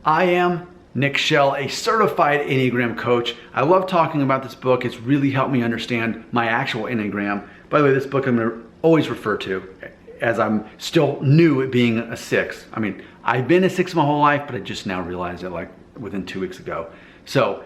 I am Nick Shell, a certified Enneagram coach. I love talking about this book. It's really helped me understand my actual Enneagram. By the way, this book I'm going to always refer to as I'm still new at being a 6. I mean, I've been a 6 my whole life, but I just now realized it like within 2 weeks ago. So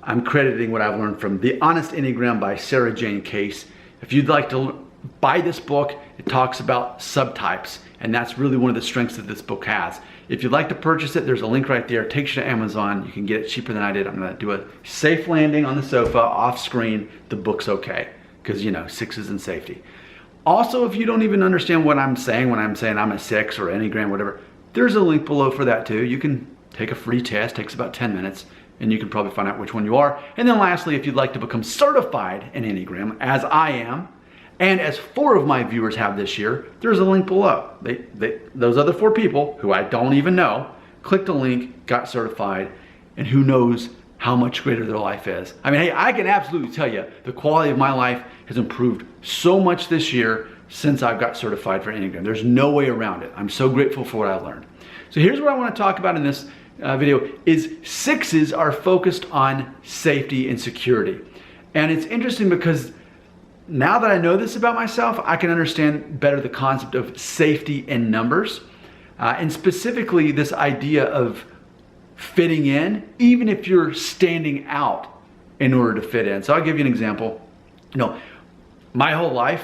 I'm crediting what I've learned from The Honest Enneagram by Sarah Jane Case. If you'd like to buy this book, it talks about subtypes, and that's really one of the strengths that this book has. If you'd like to purchase it, there's a link right there. It takes you to Amazon. You can get it cheaper than I did. I'm gonna do a safe landing on the sofa, off screen. The book's okay, because you know, 6s and safety. Also, if you don't even understand what I'm saying when I'm saying I'm a 6 or Enneagram, whatever, there's a link below for that too. You can take a free test, takes about 10 minutes, and you can probably find out which one you are. And then lastly, if you'd like to become certified in Enneagram, as I am, and as 4 of my viewers have this year, there's a link below. Those other 4 people, who I don't even know, clicked a link, got certified, and who knows how much greater their life is. I mean, hey, I can absolutely tell you the quality of my life has improved so much this year since I've got certified for Enneagram. There's no way around it. I'm so grateful for what I learned. So here's what I want to talk about in this video is 6s are focused on safety and security. And it's interesting because now that I know this about myself, I can understand better the concept of safety in numbers, and specifically this idea of fitting in, even if you're standing out in order to fit in. So I'll give you an example. You know, my whole life,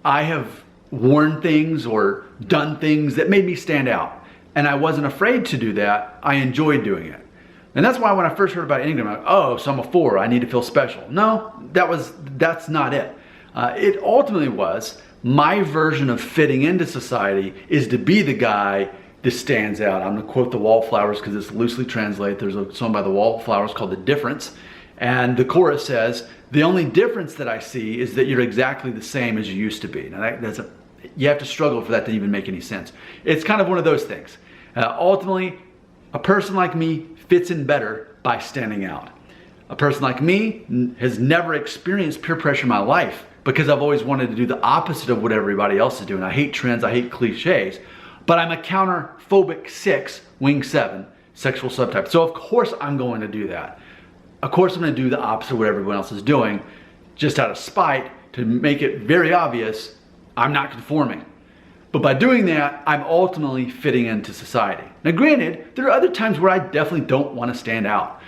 I have worn things or done things that made me stand out, and I wasn't afraid to do that. I enjoyed doing it. And that's why when I first heard about Enneagram, I'm like, oh, so I'm a 4, I need to feel special. No, that's not it. It ultimately was my version of fitting into society is to be the guy that stands out. I'm gonna quote the Wallflowers because it's loosely translated. There's a song by the Wallflowers called The Difference. And the chorus says, the only difference that I see is that you're exactly the same as you used to be. Now you have to struggle for that to even make any sense. It's kind of one of those things. Ultimately, a person like me fits in better by standing out. A person like me has never experienced peer pressure in my life because I've always wanted to do the opposite of what everybody else is doing. I hate trends, I hate cliches, but I'm a counterphobic 6, wing 7, sexual subtype. So of course I'm going to do that. Of course I'm going to do the opposite of what everyone else is doing, just out of spite to make it very obvious I'm not conforming. But by doing that, I'm ultimately fitting into society. Now granted, there are other times where I definitely don't want to stand out.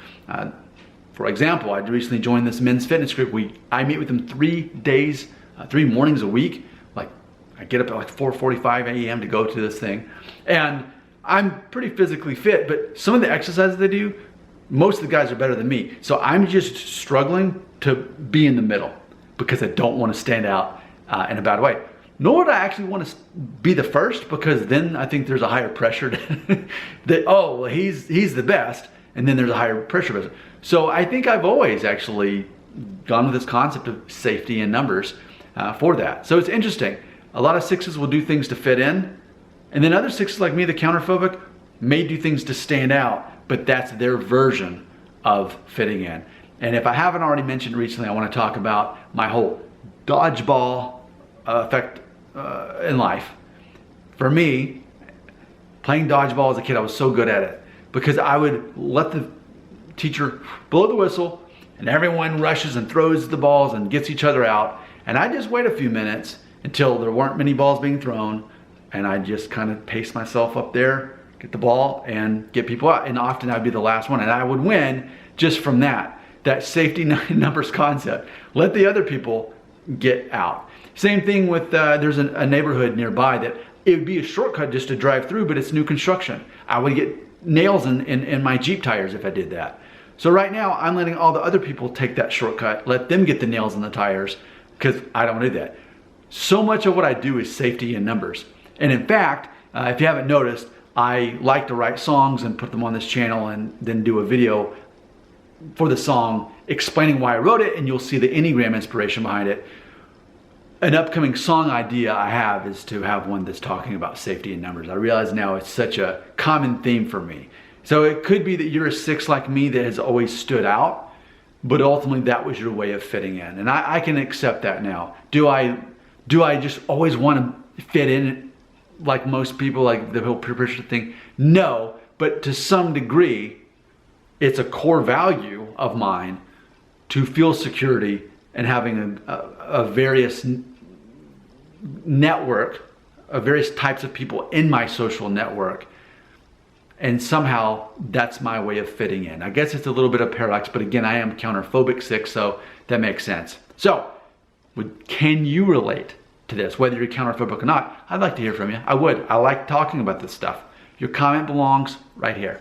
For example, I recently joined this men's fitness group. I meet with them 3 days, 3 mornings a week. Like I get up at like 4:45 a.m. to go to this thing. And I'm pretty physically fit, but some of the exercises they do, most of the guys are better than me. So I'm just struggling to be in the middle because I don't want to stand out in a bad way. Nor would I actually want to be the first, because then I think there's a higher pressure that, oh, well, he's the best. And then there's a higher pressure. So I think I've always actually gone with this concept of safety in numbers for that. So it's interesting. A lot of 6s will do things to fit in, and then other 6s like me, the counterphobic, may do things to stand out, but that's their version of fitting in. And if I haven't already mentioned recently, I want to talk about my whole dodgeball effect in life. For me, playing dodgeball as a kid, I was so good at it because I would let the teacher blow the whistle and everyone rushes and throws the balls and gets each other out. And I just wait a few minutes until there weren't many balls being thrown, and I just kind of pace myself up there, get the ball and get people out. And often I'd be the last one, and I would win just from that safety numbers concept. Let the other people get out. Same thing with, there's a neighborhood nearby that it would be a shortcut just to drive through, but it's new construction. I would get nails in my Jeep tires if I did that. So right now I'm letting all the other people take that shortcut, let them get the nails in the tires, because I don't want to do that. So much of what I do is safety in numbers. And in fact, if you haven't noticed, I like to write songs and put them on this channel and then do a video for the song explaining why I wrote it, and you'll see the Enneagram inspiration behind it. An upcoming song idea I have is to have one that's talking about safety in numbers. I realize now it's such a common theme for me. So it could be that you're a 6 like me that has always stood out, but ultimately that was your way of fitting in. And I can accept that now. Do I just always want to fit in like most people, like the whole peer pressure thing? No, but to some degree, it's a core value of mine to feel security and having a various network of various types of people in my social network. And somehow that's my way of fitting in. I guess it's a little bit of paradox, but again, I am counterphobic 6, so that makes sense. So, can you relate to this, whether you're counterphobic or not? I'd like to hear from you. I would. I like talking about this stuff. Your comment belongs right here.